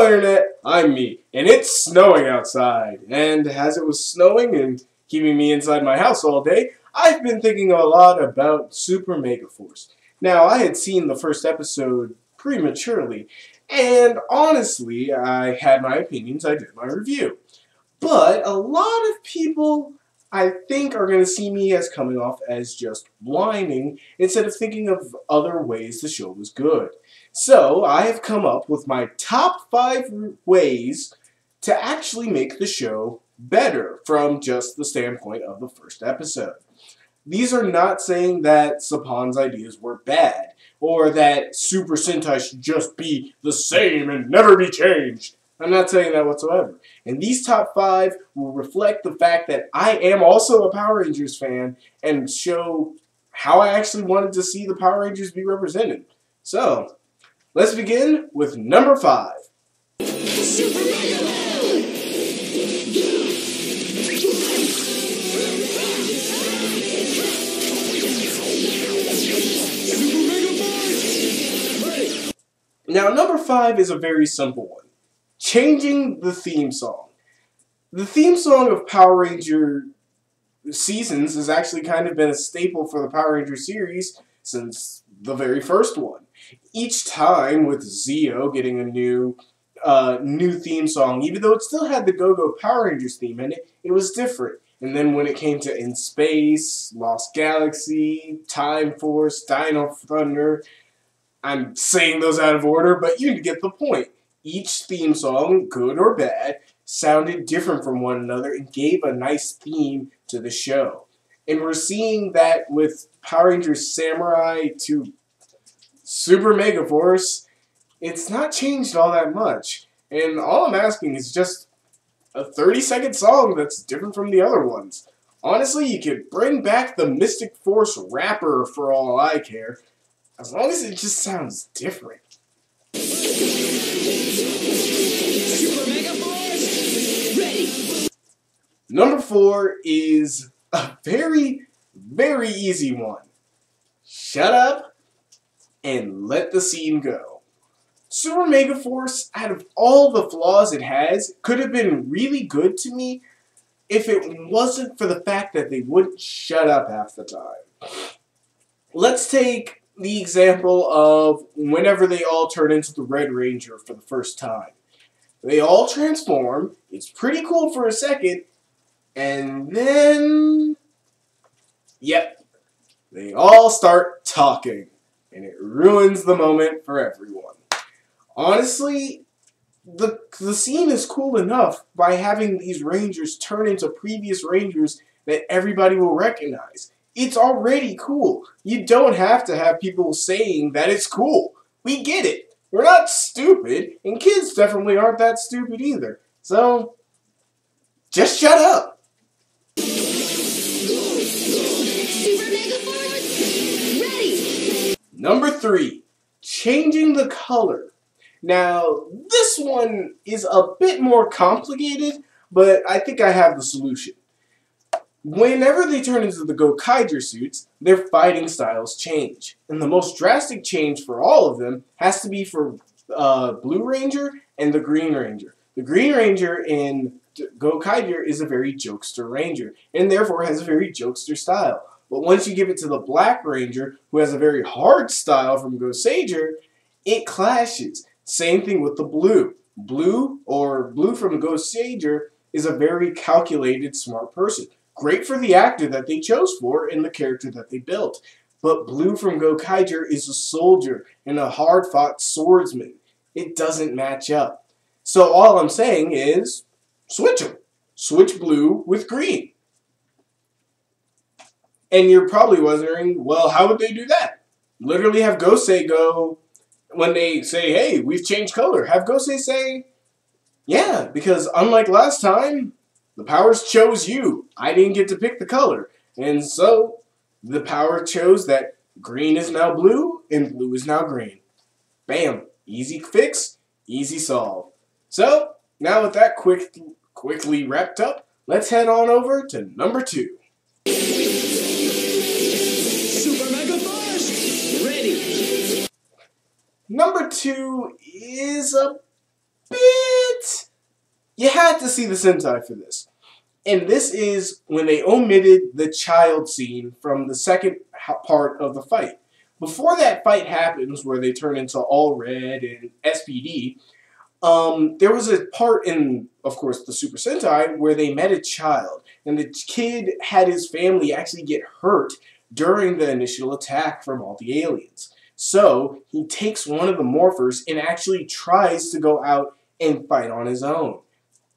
Internet, I'm me, and it's snowing outside. And as it was snowing and keeping me inside my house all day, I've been thinking a lot about Super Megaforce. Now, I had seen the first episode prematurely, and honestly, I had my opinions, I did my review. But a lot of people, I think, are going to see me as coming off as just whining instead of thinking of other ways the show was good. So, I have come up with my top 5 ways to actually make the show better from just the standpoint of the first episode. These are not saying that Sapan's ideas were bad, or that Super Sentai should just be the same and never be changed. I'm not saying that whatsoever. And these top 5 will reflect the fact that I am also a Power Rangers fan and show how I actually wanted to see the Power Rangers be represented. So, let's begin with number 5. Super Now, number 5 is a very simple one. Changing the theme song. The theme song of Power Ranger seasons has actually kind of been a staple for the Power Ranger series since the very first one. Each time with Zeo getting a new theme song, even though it still had the Go-Go Power Rangers theme in it, it was different. And then when it came to In Space, Lost Galaxy, Time Force, Dino Thunder, I'm saying those out of order, but you get the point. Each theme song, good or bad, sounded different from one another and gave a nice theme to the show. And we're seeing that with Power Rangers Samurai to Super Megaforce, it's not changed all that much. And all I'm asking is just a 30-second song that's different from the other ones. Honestly, you could bring back the Mystic Force rapper for all I care, as long as it just sounds different. Super Megaforce, ready! Number 4 is a very, very easy one. Shut up and let the scene go. Super Megaforce, out of all the flaws it has, could have been really good to me if it wasn't for the fact that they wouldn't shut up half the time. Let's take the example of whenever they all turn into the Red Ranger for the first time. They all transform, it's pretty cool for a second, and then, yep, they all start talking, and it ruins the moment for everyone. Honestly, the scene is cool enough by having these Rangers turn into previous Rangers that everybody will recognize. It's already cool. You don't have to have people saying that it's cool. We get it. We're not stupid, and kids definitely aren't that stupid either. So, just shut up. Super Megaforce, ready. Number 3, changing the color. Now, this one is a bit more complicated, but I think I have the solution. Whenever they turn into the Gokaiger suits, their fighting styles change. And the most drastic change for all of them has to be for Blue Ranger and the Green Ranger. The Green Ranger in Gokaiger is a very jokester ranger, and therefore has a very jokester style. But once you give it to the Black Ranger, who has a very hard style from Goseiger, it clashes. Same thing with the Blue. Blue from Goseiger is a very calculated, smart person. Great for the actor that they chose for and the character that they built. But Blue from Gokaiger is a soldier and a hard-fought swordsman. It doesn't match up. So all I'm saying is, switch them. Switch Blue with Green. And you're probably wondering, well, how would they do that? Literally have Gosei go, when they say, hey, we've changed color, have Gosei say, yeah, because unlike last time, the powers chose you. I didn't get to pick the color. And so, the power chose that green is now blue and blue is now green. Bam. Easy fix, easy solve. So, now with that quickly wrapped up, let's head on over to number 2. Super Megaforce, ready. Number 2 is a bit... You had to see the Sentai for this. And this is when they omitted the child scene from the second part of the fight. Before that fight happens, where they turn into All Red and SPD, there was a part in, of course, the Super Sentai where they met a child. And the kid had his family actually get hurt during the initial attack from all the aliens. So he takes one of the morphers and actually tries to go out and fight on his own.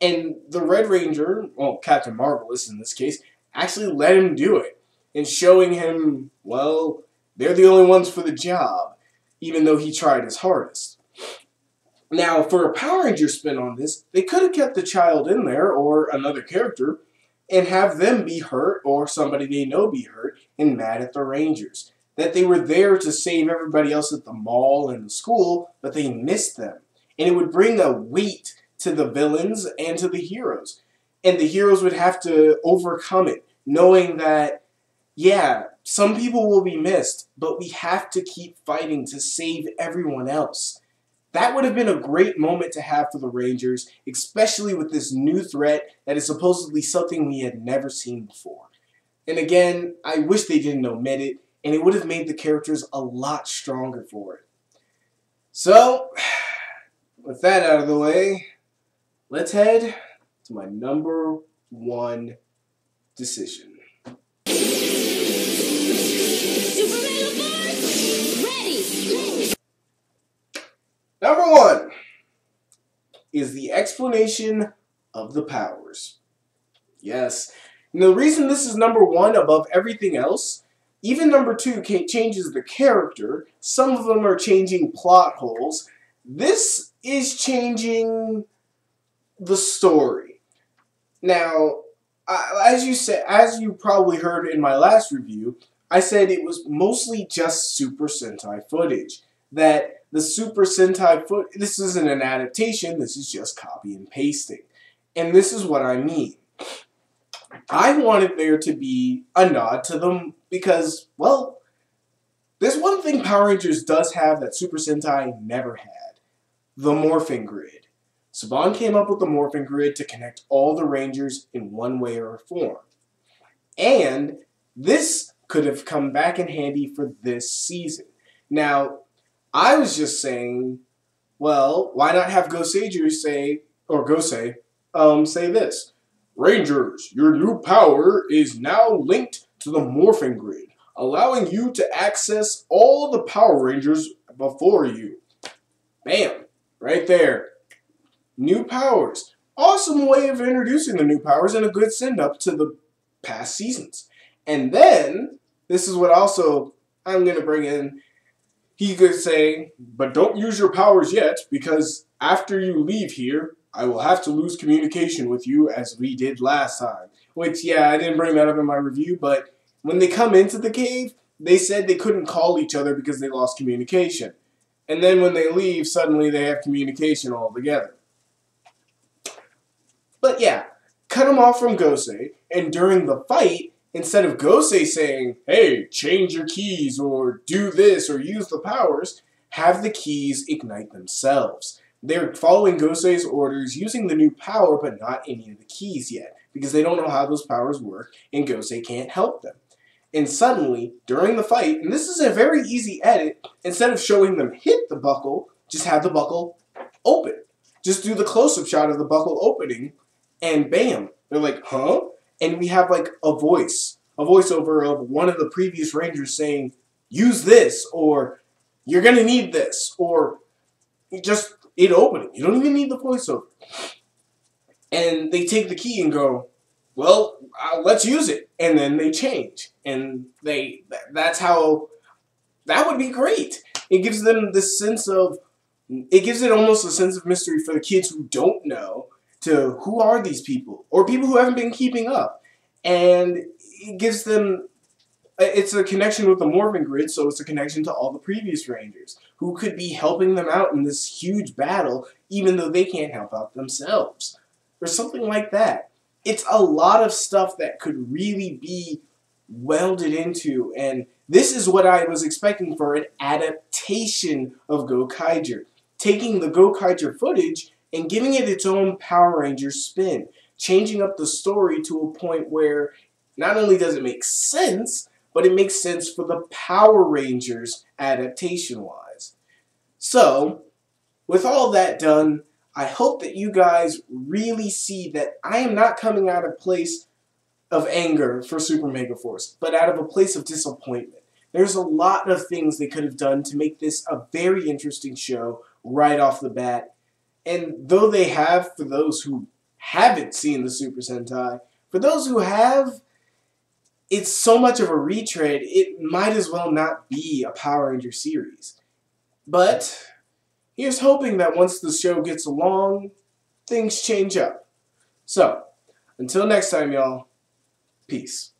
And the Red Ranger, well, Captain Marvelous in this case, actually let him do it. And showing him, well, they're the only ones for the job, even though he tried his hardest. Now, for a Power Ranger spin on this, they could have kept the child in there, or another character, and have them be hurt, or somebody they know be hurt, and mad at the Rangers. That they were there to save everybody else at the mall and the school, but they missed them. And it would bring a weight to the villains and to the heroes. And the heroes would have to overcome it, knowing that, yeah, some people will be missed, but we have to keep fighting to save everyone else. That would have been a great moment to have for the Rangers, especially with this new threat that is supposedly something we had never seen before. And again, I wish they didn't omit it, and it would have made the characters a lot stronger for it. So, with that out of the way, let's head to my number one decision. Super Megaforce, ready! Number one is the explanation of the powers. Yes, and the reason this is number one above everything else, even number two changes the character, some of them are changing plot holes, this is changing the story. Now, as you probably heard in my last review, I said it was mostly just Super Sentai footage. That the Super Sentai this isn't an adaptation, this is just copy and pasting. And this is what I mean. I wanted there to be a nod to them because, well, there's one thing Power Rangers does have that Super Sentai never had. The morphing grid. Saban came up with the morphing grid to connect all the Rangers in one way or form. And this could have come back in handy for this season. Now, I was just saying, well, why not have Goseiger say this. Rangers, your new power is now linked to the morphing grid, allowing you to access all the Power Rangers before you. Bam! Right there. New powers. Awesome way of introducing the new powers and a good send-up to the past seasons. And then, this is what also I'm going to bring in. He could say, but don't use your powers yet, because after you leave here, I will have to lose communication with you as we did last time. Which, yeah, I didn't bring that up in my review, but when they come into the cave, they said they couldn't call each other because they lost communication. And then when they leave, suddenly they have communication altogether. But yeah, cut them off from Gosei, and during the fight, instead of Gosei saying, hey, change your keys, or do this, or use the powers, have the keys ignite themselves. They're following Gosei's orders, using the new power, but not any of the keys yet, because they don't know how those powers work, and Gosei can't help them. And suddenly, during the fight, and this is a very easy edit, instead of showing them hit the buckle, just have the buckle open. Just do the close-up shot of the buckle opening, and bam, they're like, huh? And we have like a voiceover of one of the previous Rangers saying, use this, or you're gonna need this, or just it opening. You don't even need the voiceover. And they take the key and go, well, let's use it. And then they change. And that's how, that would be great. It gives them this sense of, it gives it almost a sense of mystery for the kids who don't know, to who are these people? Or people who haven't been keeping up. And it gives them, it's a connection with the morphing grid, so it's a connection to all the previous Rangers, who could be helping them out in this huge battle, even though they can't help out themselves. Or something like that. It's a lot of stuff that could really be welded into, and this is what I was expecting for an adaptation of Gokaiger. Taking the Gokaiger footage and giving it its own Power Rangers spin, changing up the story to a point where not only does it make sense, but it makes sense for the Power Rangers adaptation-wise. So, with all that done, I hope that you guys really see that I am not coming out of a place of anger for Super Megaforce, but out of a place of disappointment. There's a lot of things they could have done to make this a very interesting show right off the bat. And though they have, for those who haven't seen the Super Sentai, for those who have, it's so much of a retread, it might as well not be a Power Ranger series. But here's hoping that once the show gets along, things change up. So, until next time, y'all, peace.